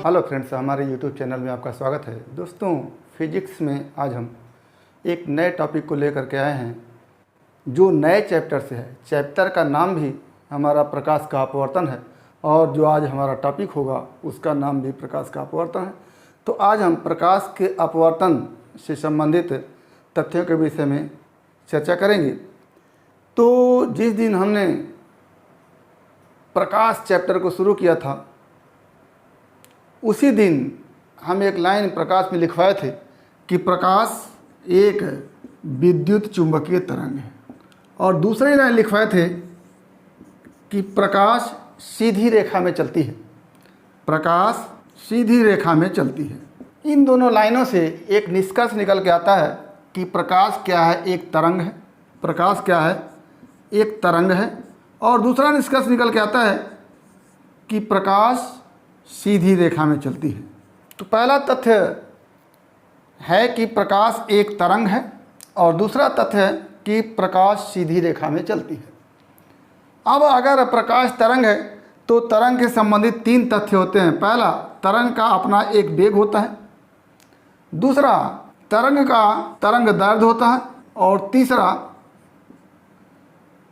Hello friends, हमारे YouTube channel में आपका स्वागत है। दोस्तों, फिजिक्स में आज हम एक नए टॉपिक को लेकर के आए हैं जो नए चैप्टर से है। चैप्टर का नाम भी हमारा प्रकाश का अपवर्तन है और जो आज हमारा टॉपिक होगा उसका नाम भी प्रकाश का अपवर्तन है। तो आज हम प्रकाश के अपवर्तन से संबंधित तथ्यों के विषय में चर्चा करेंगे। तो जिस दिन हमने प्रकाश चैप्टर को शुरू किया था उसी दिन हम एक लाइन प्रकाश में लिखवाए थे कि प्रकाश एक विद्युत चुंबकीय तरंग है, और दूसरी लाइन लिखवाए थे कि प्रकाश सीधी रेखा में चलती है। प्रकाश सीधी रेखा में चलती है। इन दोनों लाइनों से एक निष्कर्ष निकल के आता है कि प्रकाश क्या है, एक तरंग है। प्रकाश क्या है, एक तरंग है। और दूसरा निष्कर्ष निकल के आता है कि प्रकाश सीधी रेखा में चलती है। तो पहला तथ्य है कि प्रकाश एक तरंग है और दूसरा तथ्य है कि प्रकाश सीधी रेखा में चलती है। अब अगर प्रकाश तरंग है तो तरंग के संबंधित तीन तथ्य होते हैं। पहला, तरंग का अपना एक वेग होता है। दूसरा, तरंग का तरंग दैर्ध्य होता है। और तीसरा,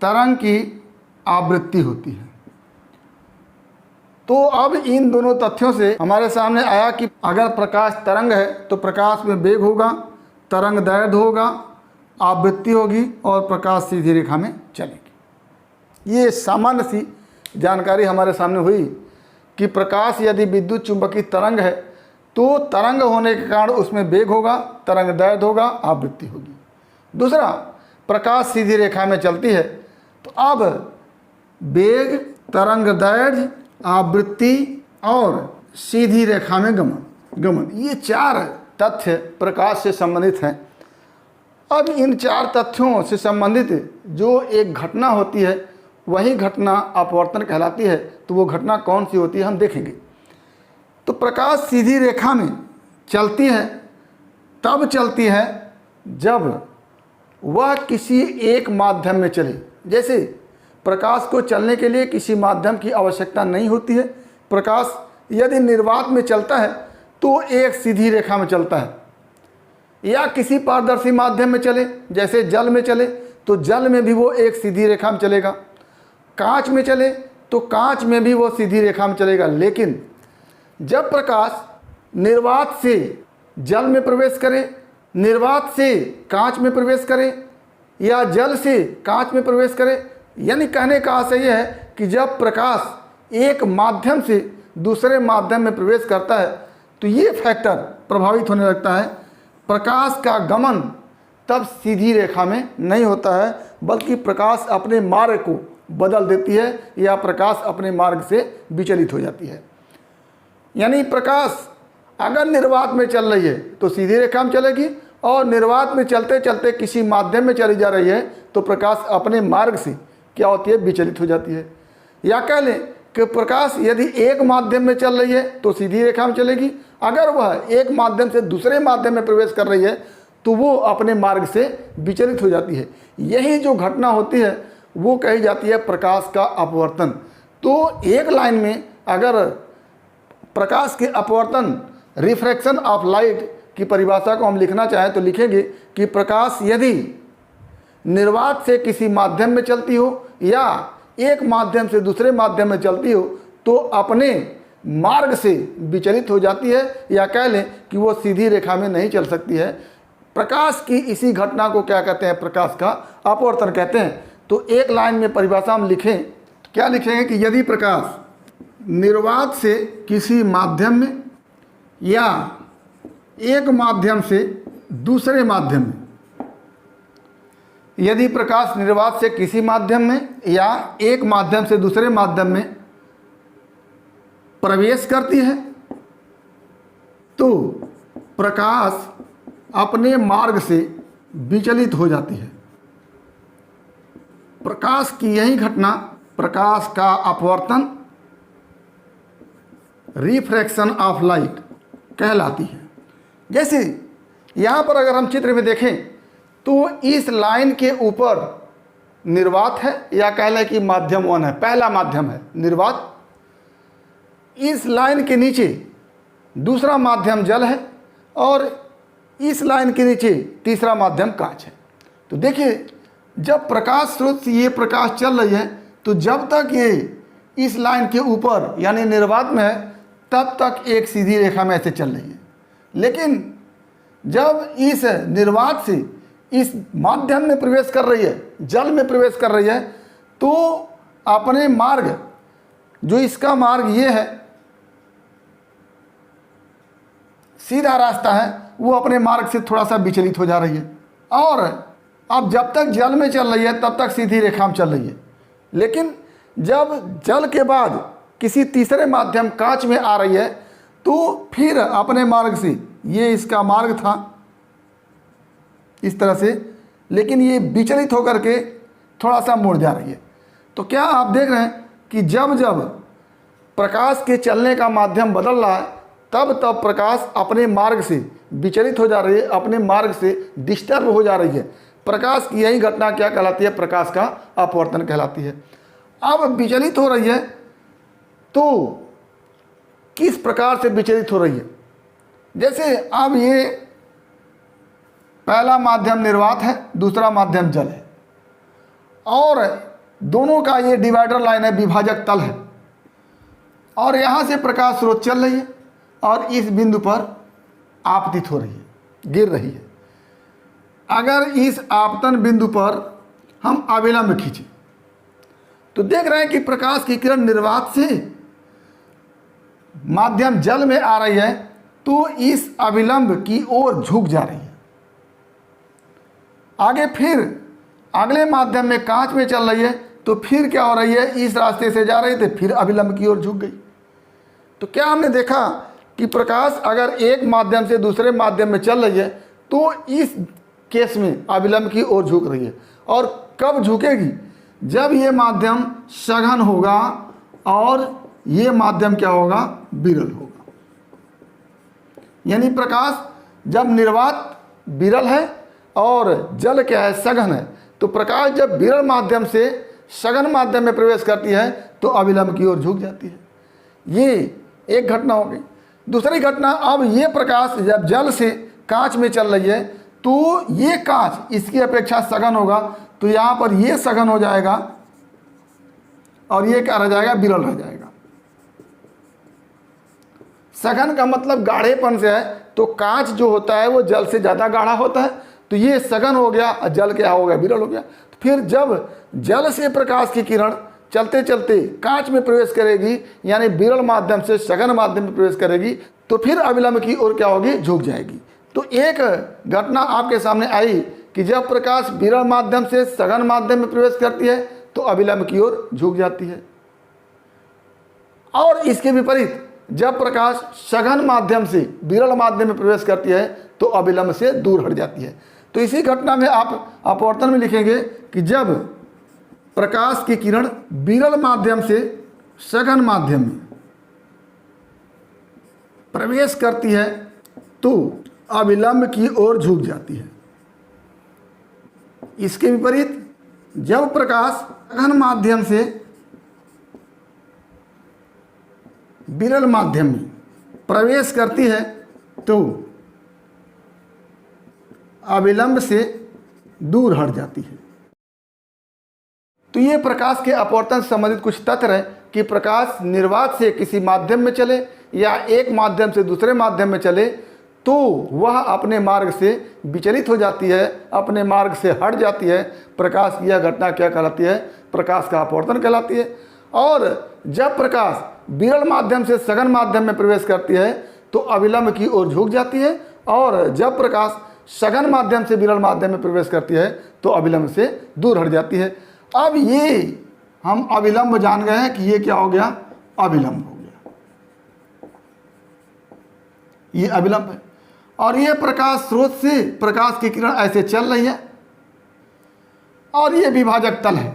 तरंग की आवृत्ति होती है। तो अब इन दोनों तथ्यों से हमारे सामने आया कि अगर प्रकाश तरंग है तो प्रकाश में वेग होगा, तरंग दैर्ध्य होगा, आवृत्ति होगी और प्रकाश सीधी रेखा में चलेगी। ये सामान्य सी जानकारी हमारे सामने हुई कि प्रकाश यदि विद्युत चुंबकीय तरंग है तो तरंग होने के कारण उसमें वेग होगा, तरंग दैर्ध्य होगा, आवृत्ति होगी। दूसरा, प्रकाश सीधी रेखा में चलती है। तो अब वेग, तरंग दैर्ध्य, आवृत्ति और सीधी रेखा में गमन, ये चार तथ्य प्रकाश से संबंधित हैं। अब इन चार तथ्यों से संबंधित जो एक घटना होती है वही घटना अपवर्तन कहलाती है। तो वो घटना कौन सी होती है हम देखेंगे। तो प्रकाश सीधी रेखा में चलती है तब चलती है जब वह किसी एक माध्यम में चले। जैसे प्रकाश को चलने के लिए किसी माध्यम की आवश्यकता नहीं होती है। प्रकाश यदि निर्वात में चलता है तो एक सीधी रेखा में चलता है, या किसी पारदर्शी माध्यम में चले जैसे जल में चले तो जल में भी वो एक सीधी रेखा में चलेगा। कांच में चले तो कांच में भी वो सीधी रेखा में चलेगा। लेकिन जब प्रकाश निर्वात से जल में प्रवेश करे, निर्वात से कांच में प्रवेश करे या जल से कांच में प्रवेश करे, यानी कहने का आशय यह है कि जब प्रकाश एक माध्यम से दूसरे माध्यम में प्रवेश करता है तो ये फैक्टर प्रभावित होने लगता है। प्रकाश का गमन तब सीधी रेखा में नहीं होता है, बल्कि प्रकाश अपने मार्ग को बदल देती है या प्रकाश अपने मार्ग से विचलित हो जाती है। यानी प्रकाश अगर निर्वात में चल रही है तो सीधी रेखा में चलेगी, और निर्वात में चलते चलते किसी माध्यम में चली जा रही है तो प्रकाश अपने मार्ग से क्या होती है, विचलित हो जाती है। या कह लें कि प्रकाश यदि एक माध्यम में चल रही है तो सीधी रेखा में चलेगी, अगर वह एक माध्यम से दूसरे माध्यम में प्रवेश कर रही है तो वो अपने मार्ग से विचलित हो जाती है। यही जो घटना होती है वो कही जाती है प्रकाश का अपवर्तन। तो एक लाइन में अगर प्रकाश के अपवर्तन, रिफ्रैक्शन ऑफ लाइट की परिभाषा को हम लिखना चाहें तो लिखेंगे कि प्रकाश यदि निर्वात से किसी माध्यम में चलती हो या एक माध्यम से दूसरे माध्यम में चलती हो तो अपने मार्ग से विचलित हो जाती है, या कह लें कि वो सीधी रेखा में नहीं चल सकती है। प्रकाश की इसी घटना को क्या कहते हैं, प्रकाश का अपवर्तन कहते हैं। तो एक लाइन में परिभाषा हम लिखें तो क्या लिखेंगे कि यदि प्रकाश निर्वात से किसी माध्यम में या एक माध्यम से दूसरे माध्यम में, यदि प्रकाश निर्वात से किसी माध्यम में या एक माध्यम से दूसरे माध्यम में प्रवेश करती है तो प्रकाश अपने मार्ग से विचलित हो जाती है। प्रकाश की यही घटना प्रकाश का अपवर्तन, रिफ्रैक्शन ऑफ लाइट कहलाती है। जैसे यहाँ पर अगर हम चित्र में देखें तो इस लाइन के ऊपर निर्वात है, या कह लें कि माध्यम 1 है, पहला माध्यम है निर्वात। इस लाइन के नीचे दूसरा माध्यम जल है और इस लाइन के नीचे तीसरा माध्यम कांच है। तो देखिए, जब प्रकाश स्रोत से ये प्रकाश चल रही है तो जब तक ये इस लाइन के ऊपर यानी निर्वात में है तब तक एक सीधी रेखा में ऐसे चल रही है। लेकिन जब इस निर्वात से इस माध्यम में प्रवेश कर रही है, जल में प्रवेश कर रही है, तो अपने मार्ग, जो इसका मार्ग ये है, सीधा रास्ता है, वो अपने मार्ग से थोड़ा सा विचलित हो जा रही है। और अब जब तक जल में चल रही है तब तक सीधी रेखा में चल रही है। लेकिन जब जल के बाद किसी तीसरे माध्यम कांच में आ रही है तो फिर अपने मार्ग से, ये इसका मार्ग था इस तरह से, लेकिन ये विचलित होकर के थोड़ा सा मुड़ जा रही है। तो क्या आप देख रहे हैं कि जब जब प्रकाश के चलने का माध्यम बदल रहा है तब तब प्रकाश अपने मार्ग से विचलित हो जा रही है, अपने मार्ग से डिस्टर्ब हो जा रही है। प्रकाश की यही घटना क्या कहलाती है? प्रकाश का अपवर्तन कहलाती है। अब विचलित हो रही है तो किस प्रकार से विचलित हो रही है? जैसे अब ये पहला माध्यम निर्वात है, दूसरा माध्यम जल है और दोनों का ये डिवाइडर लाइन है, विभाजक तल है, और यहाँ से प्रकाश स्रोत चल रही है और इस बिंदु पर आपतित हो रही है, गिर रही है। अगर इस आपतन बिंदु पर हम अविलंब खींचें तो देख रहे हैं कि प्रकाश की किरण निर्वात से माध्यम जल में आ रही है तो इस अविलंब की ओर झुक जा रही है। आगे फिर अगले माध्यम में कांच में चल रही है तो फिर क्या हो रही है? इस रास्ते से जा रही थी, फिर अविलंब की ओर झुक गई। तो क्या हमने देखा कि प्रकाश अगर एक माध्यम से दूसरे माध्यम में चल रही है तो इस केस में अविलंब की ओर झुक रही है। और कब झुकेगी? जब ये माध्यम सघन होगा और ये माध्यम क्या होगा? विरल होगा। यानी प्रकाश जब निर्वात विरल है और जल क्या है? सघन है। तो प्रकाश जब विरल माध्यम से सघन माध्यम में प्रवेश करती है तो अविलंब की ओर झुक जाती है। ये एक घटना हो गई। दूसरी घटना, अब ये प्रकाश जब जल से कांच में चल रही है तो ये कांच इसकी अपेक्षा सघन होगा, तो यहाँ पर ये सघन हो जाएगा और ये क्या रह जाएगा? विरल रह जाएगा। सघन का मतलब गाढ़ेपन से है, तो कांच जो होता है वो जल से ज़्यादा गाढ़ा होता है, तो ये सघन हो गया और जल क्या हो गया? विरल हो गया। तो फिर जब जल से प्रकाश की किरण चलते चलते कांच में प्रवेश करेगी, यानी विरल माध्यम से सघन माध्यम में प्रवेश करेगी, तो फिर अविलंब की ओर क्या होगी? झुक जाएगी। तो एक घटना आपके सामने आई कि जब प्रकाश विरल माध्यम से सघन माध्यम में प्रवेश करती है तो अविलंब की ओर झुक जाती है। और इसके विपरीत जब प्रकाश सघन माध्यम से विरल माध्यम में प्रवेश करती है तो अविलंब से दूर हट जाती है। तो इसी घटना में आप अपवर्तन में लिखेंगे कि जब प्रकाश की किरण विरल माध्यम से सघन माध्यम में प्रवेश करती है तो अविलंब की ओर झुक जाती है। इसके विपरीत जब प्रकाश सघन माध्यम से विरल माध्यम में प्रवेश करती है तो अविलंब से दूर हट जाती है। तो ये प्रकाश के अपवर्तन से संबंधित कुछ तथ्य हैं कि प्रकाश निर्वात से किसी माध्यम में चले या एक माध्यम से दूसरे माध्यम में चले तो वह अपने मार्ग से विचलित हो जाती है, अपने मार्ग से हट जाती है। प्रकाश की यह घटना क्या कहलाती है? प्रकाश का अपवर्तन कहलाती है। और जब प्रकाश विरल माध्यम से सघन माध्यम में प्रवेश करती है तो अविलंब की ओर झुक जाती है, और जब प्रकाश सघन माध्यम से विरल माध्यम में प्रवेश करती है तो अविलंब से दूर हट जाती है। अब ये हम अविलंब जान गए हैं कि ये क्या हो गया? अविलंब हो गया, ये अविलंब है। और ये प्रकाश स्रोत से प्रकाश की किरण ऐसे चल रही है और ये विभाजक तल है।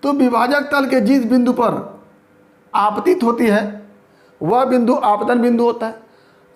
तो विभाजक तल के जिस बिंदु पर आपतित होती है वह बिंदु आपतन बिंदु होता है।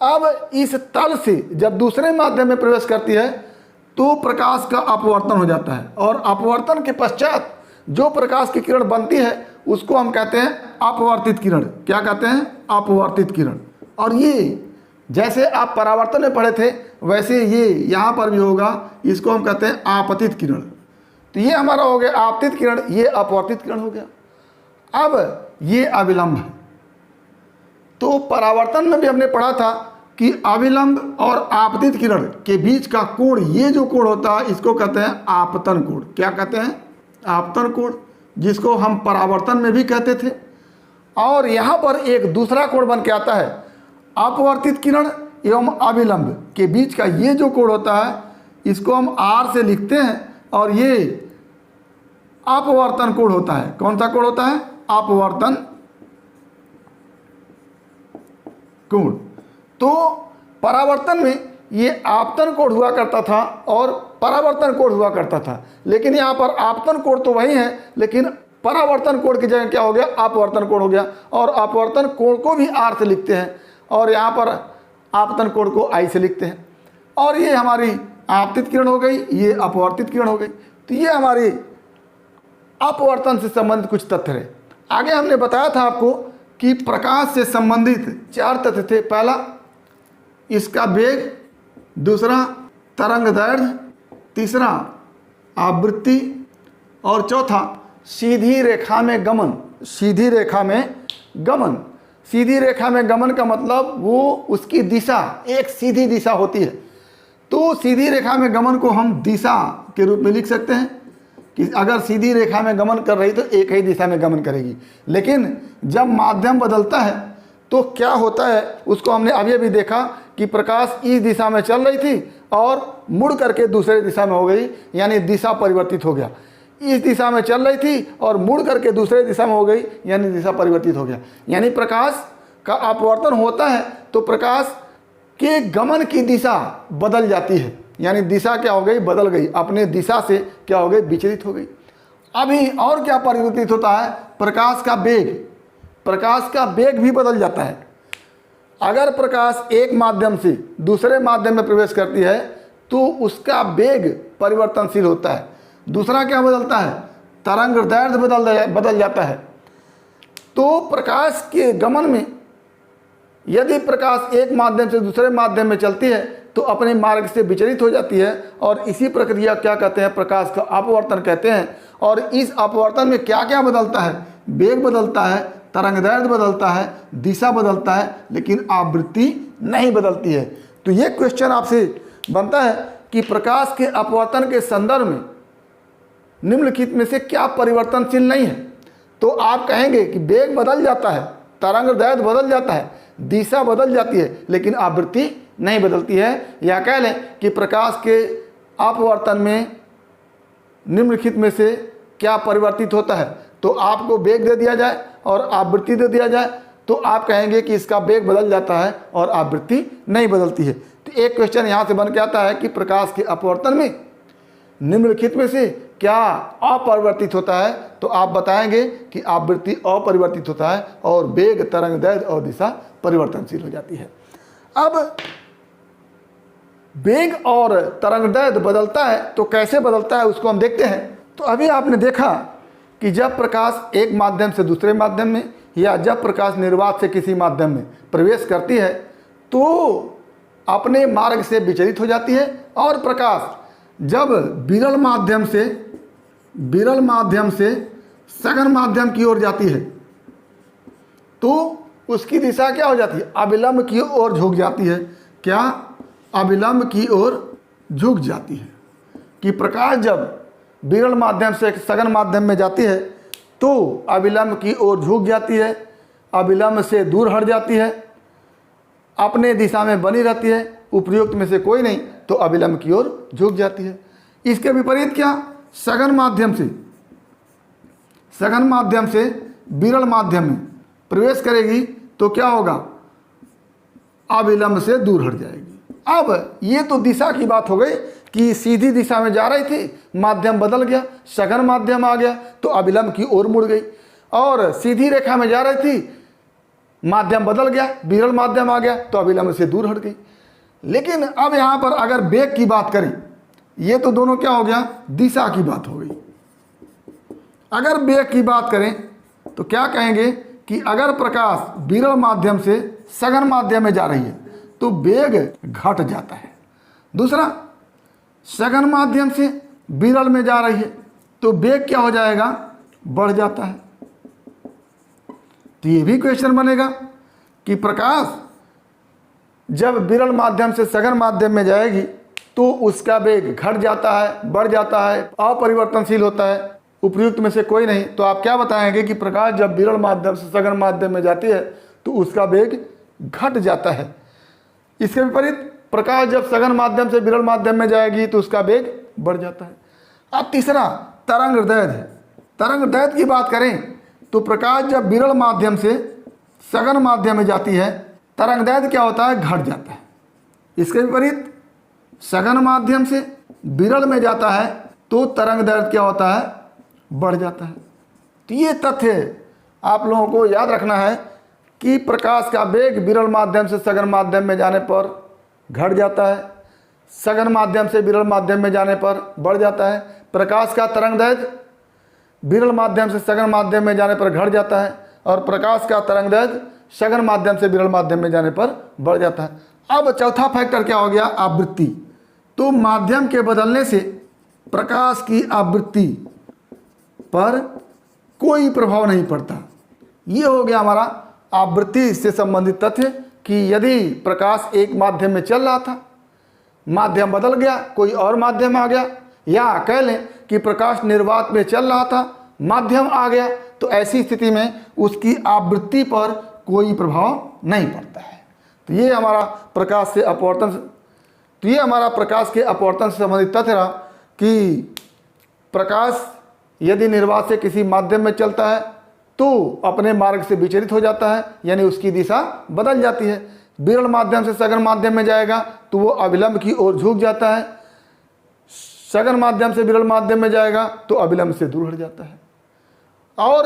अब इस तल से जब दूसरे माध्यम में प्रवेश करती है तो प्रकाश का अपवर्तन हो जाता है, और अपवर्तन के पश्चात जो प्रकाश की किरण बनती है उसको हम कहते हैं अपवर्तित किरण। क्या कहते हैं? अपवर्तित किरण। और ये जैसे आप परावर्तन में पढ़े थे वैसे ये यहाँ पर भी होगा, इसको हम कहते हैं आपतित किरण। तो ये हमारा हो गया आपतित किरण, ये अपवर्तित किरण हो गया। अब ये अविलंब है। तो परावर्तन में भी हमने पढ़ा था कि अविलंब और आपतित किरण के बीच का कोण, ये जो कोण होता है इसको कहते हैं आपतन कोण। क्या कहते हैं? आपतन कोण, जिसको हम परावर्तन में भी कहते थे। और यहाँ पर एक दूसरा कोण बन के आता है, अपवर्तित किरण एवं अविलंब के बीच का ये जो कोण होता है इसको हम R से लिखते हैं, और ये अपवर्तन कोण होता है। कौन सा कोण होता है? अपवर्तन कोण। तो परावर्तन में ये आपतन कोण हुआ करता था और परावर्तन कोण हुआ करता था, लेकिन यहाँ पर आपतन कोण तो वही है, लेकिन परावर्तन कोण की जगह क्या हो गया? अपवर्तन कोण हो गया। और अपवर्तन कोण को भी R से लिखते हैं और यहाँ पर आपतन कोण को I से लिखते हैं। और ये हमारी आपतित किरण हो गई, ये अपवर्तित किरण हो गई। तो ये हमारी अपवर्तन से संबंधित कुछ तथ्य है। आगे हमने बताया था आपको कि प्रकाश से संबंधित 4 तथ्य थे। पहला इसका वेग, दूसरा तरंग दैर्घ्य, तीसरा आवृत्ति, और चौथा सीधी रेखा में गमन। सीधी रेखा में गमन, सीधी रेखा में गमन का मतलब वो उसकी दिशा एक सीधी दिशा होती है। तो सीधी रेखा में गमन को हम दिशा के रूप में लिख सकते हैं कि अगर सीधी रेखा में गमन कर रही तो एक ही दिशा में गमन करेगी, लेकिन जब माध्यम बदलता है तो क्या होता है उसको हमने अभी भी देखा कि प्रकाश इस दिशा में चल रही थी और मुड़ करके दूसरे दिशा में हो गई, यानी दिशा परिवर्तित हो गया। इस दिशा में चल रही थी और मुड़ करके दूसरे दिशा में हो गई, यानी दिशा परिवर्तित हो गया। यानी प्रकाश का अपवर्तन होता है तो प्रकाश के गमन की दिशा बदल जाती है, यानी दिशा क्या हो गई? बदल गई, अपने दिशा से क्या हो गई? विचलित हो गई। अभी और क्या परिवर्तित होता है? प्रकाश का वेग, प्रकाश का वेग भी बदल जाता है। अगर प्रकाश एक माध्यम से दूसरे माध्यम में प्रवेश करती है तो उसका वेग परिवर्तनशील होता है। दूसरा क्या बदलता है? तरंग दैर्घ्य बदल जाता है। तो प्रकाश के गमन में यदि प्रकाश एक माध्यम से दूसरे माध्यम में चलती है तो अपने मार्ग से विचलित हो जाती है, और इसी प्रक्रिया क्या कहते हैं? प्रकाश का अपवर्तन कहते हैं। और इस अपवर्तन में क्या क्या बदलता है? वेग बदलता है, तरंग दैर्घ्य बदलता है, दिशा बदलता है, लेकिन आवृत्ति नहीं बदलती है। तो ये क्वेश्चन आपसे बनता है कि प्रकाश के अपवर्तन के संदर्भ में निम्नलिखित में से क्या परिवर्तनशील नहीं है? तो आप कहेंगे कि वेग बदल जाता है, तरंग दैर्घ्य बदल जाता है, दिशा बदल जाती है, लेकिन आवृत्ति नहीं बदलती है। या कह लें कि प्रकाश के अपवर्तन में निम्नलिखित में से क्या परिवर्तित होता है? तो आपको वेग दे दिया जाए और आवृत्ति दे दिया जाए तो आप कहेंगे कि इसका वेग बदल जाता है और आवृत्ति नहीं बदलती है। तो एक क्वेश्चन यहाँ से बन के आता है कि प्रकाश के अपवर्तन में निम्नलिखित में से क्या अपरिवर्तित होता है? तो आप बताएंगे कि आवृत्ति अपरिवर्तित होता है और वेग, तरंग दैर्घ्य और दिशा परिवर्तनशील हो जाती है। अब वेग और तरंग दैर्घ्य बदलता है तो कैसे बदलता है उसको हम देखते हैं। तो अभी आपने देखा कि जब प्रकाश एक माध्यम से दूसरे माध्यम में या जब प्रकाश निर्वात से किसी माध्यम में प्रवेश करती है तो अपने मार्ग से विचलित हो जाती है, और प्रकाश जब विरल माध्यम से सघन माध्यम की ओर जाती है तो उसकी दिशा क्या हो जाती है? अविलंब की ओर झुक जाती है। क्या? अविलंब की ओर झुक जाती है। कि प्रकाश जब विरल माध्यम से सघन माध्यम में जाती है तो अविलंब की ओर झुक जाती है, अविलंब से दूर हट जाती है, अपने दिशा में बनी रहती है, उपयुक्त में से कोई नहीं तो अविलंब की ओर झुक जाती है। इसके विपरीत क्या? सघन माध्यम से विरल माध्यम में प्रवेश करेगी तो क्या होगा? अविलंब से दूर हट जाएगी। अब ये तो दिशा की बात हो गई कि सीधी दिशा में जा रही थी, माध्यम बदल गया, सघन माध्यम आ गया तो अविलंब की ओर मुड़ गई, और सीधी रेखा में जा रही थी, माध्यम बदल गया, विरल माध्यम आ गया तो अविलंब से दूर हट गई। लेकिन अब यहाँ पर अगर वेग की बात करें, ये तो दोनों क्या हो गया? दिशा की बात हो गई। अगर वेग की बात करें तो क्या कहेंगे कि अगर प्रकाश विरल माध्यम से सघन माध्यम में जा रही है तो वेग घट जाता है। दूसरा, सघन माध्यम से विरल में जा रही है तो वेग क्या हो जाएगा, बढ़ जाता है। तो ये भी क्वेश्चन बनेगा कि प्रकाश जब विरल माध्यम से सघन माध्यम में जाएगी तो उसका वेग घट जाता है, बढ़ जाता है, अपरिवर्तनशील होता है, उपयुक्त में से कोई नहीं। तो आप क्या बताएंगे कि प्रकाश जब विरल माध्यम से सघन माध्यम में जाती है तो उसका वेग घट जाता है। इसके विपरीत प्रकाश जब सघन माध्यम से विरल माध्यम में जाएगी तो उसका वेग बढ़ जाता है। अब तीसरा, तरंग दैर्घ्य है। तरंग दैर्घ्य की बात करें तो प्रकाश जब विरल माध्यम से सघन माध्यम में जाती है, तरंग दैर्घ्य क्या होता है, घट जाता है। इसके विपरीत सघन माध्यम से विरल में जाता है तो तरंग दैर्घ्य क्या होता है, बढ़ जाता है। तो ये तथ्य आप लोगों को याद रखना है कि प्रकाश का वेग विरल माध्यम से सघन माध्यम में जाने पर घट जाता है, सघन माध्यम से विरल माध्यम में जाने पर बढ़ जाता है। प्रकाश का तरंग दैर्घ्य विरल माध्यम से सघन माध्यम में जाने पर घट जाता है और प्रकाश का तरंग दैर्घ्य सघन माध्यम से विरल माध्यम में जाने पर बढ़ जाता है। अब चौथा फैक्टर क्या हो गया, आवृत्ति। तो माध्यम के बदलने से प्रकाश की आवृत्ति पर कोई प्रभाव नहीं पड़ता। ये हो गया हमारा आवृत्ति से संबंधित तथ्य कि यदि प्रकाश एक माध्यम में चल रहा था, माध्यम बदल गया, कोई और माध्यम आ गया, या कह लें कि प्रकाश निर्वात में चल रहा था, माध्यम आ गया, तो ऐसी स्थिति में उसकी आवृत्ति पर कोई प्रभाव नहीं पड़ता है। तो ये हमारा प्रकाश से अपवर्तन से संबंधित तथ्य रहा कि प्रकाश यदि निर्वात से किसी माध्यम में चलता है तो अपने मार्ग से विचलित हो जाता है, यानी उसकी दिशा बदल जाती है। विरल माध्यम से सघन माध्यम में जाएगा तो वो अविलंब की ओर झुक जाता है, सघन माध्यम से विरल माध्यम में जाएगा तो अविलंब से दूर हट जाता है। और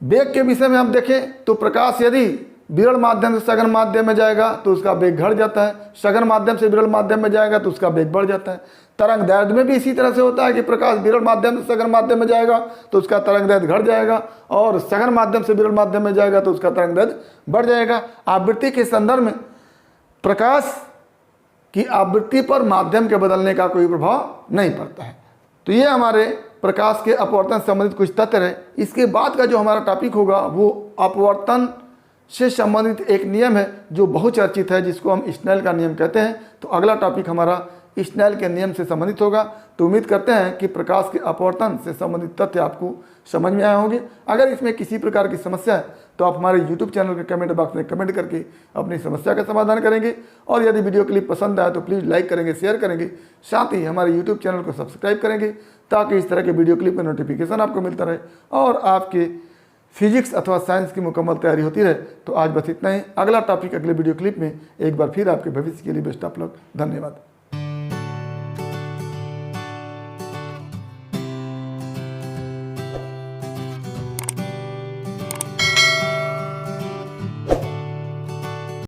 वेग के विषय में हम देखें तो प्रकाश यदि विरल माध्यम से सघन माध्यम में जाएगा तो उसका वेग घट जाता है, सघन माध्यम से विरल माध्यम में जाएगा तो उसका वेग बढ़ जाता है। तरंग दैर्घ्य में भी इसी तरह से होता है कि प्रकाश विरल माध्यम से सघन माध्यम में जाएगा तो उसका तरंग दैर्घ्य घट जाएगा और सघन माध्यम से विरल माध्यम में जाएगा तो उसका तरंग दैर्घ्य बढ़ जाएगा। आवृत्ति के संदर्भ में प्रकाश की आवृत्ति पर माध्यम के बदलने का कोई प्रभाव नहीं पड़ता है। तो ये हमारे प्रकाश के अपवर्तन से संबंधित कुछ तथ्य है। इसके बाद का जो हमारा टॉपिक होगा वो अपवर्तन से संबंधित एक नियम है जो बहुचर्चित है, जिसको हम स्नेल का नियम कहते हैं। तो अगला टॉपिक हमारा स्नेल के नियम से संबंधित होगा। तो उम्मीद करते हैं कि प्रकाश के अपवर्तन से संबंधित तथ्य आपको समझ में आए होंगे। अगर इसमें किसी प्रकार की समस्या है तो आप हमारे YouTube चैनल के कमेंट बॉक्स में कमेंट करके अपनी समस्या का समाधान करेंगे। और यदि वीडियो क्लिप पसंद आए तो प्लीज़ लाइक करेंगे, शेयर करेंगे, साथ ही हमारे YouTube चैनल को सब्सक्राइब करेंगे ताकि इस तरह के वीडियो क्लिप का नोटिफिकेशन आपको मिलता रहे और आपके फिजिक्स अथवा साइंस की मुकम्मल तैयारी होती रहे। तो आज बस इतना ही। अगला टॉपिक अगले वीडियो क्लिप में एक बार फिर आपके भविष्य के लिए बेस्ट ऑफ लक। धन्यवाद।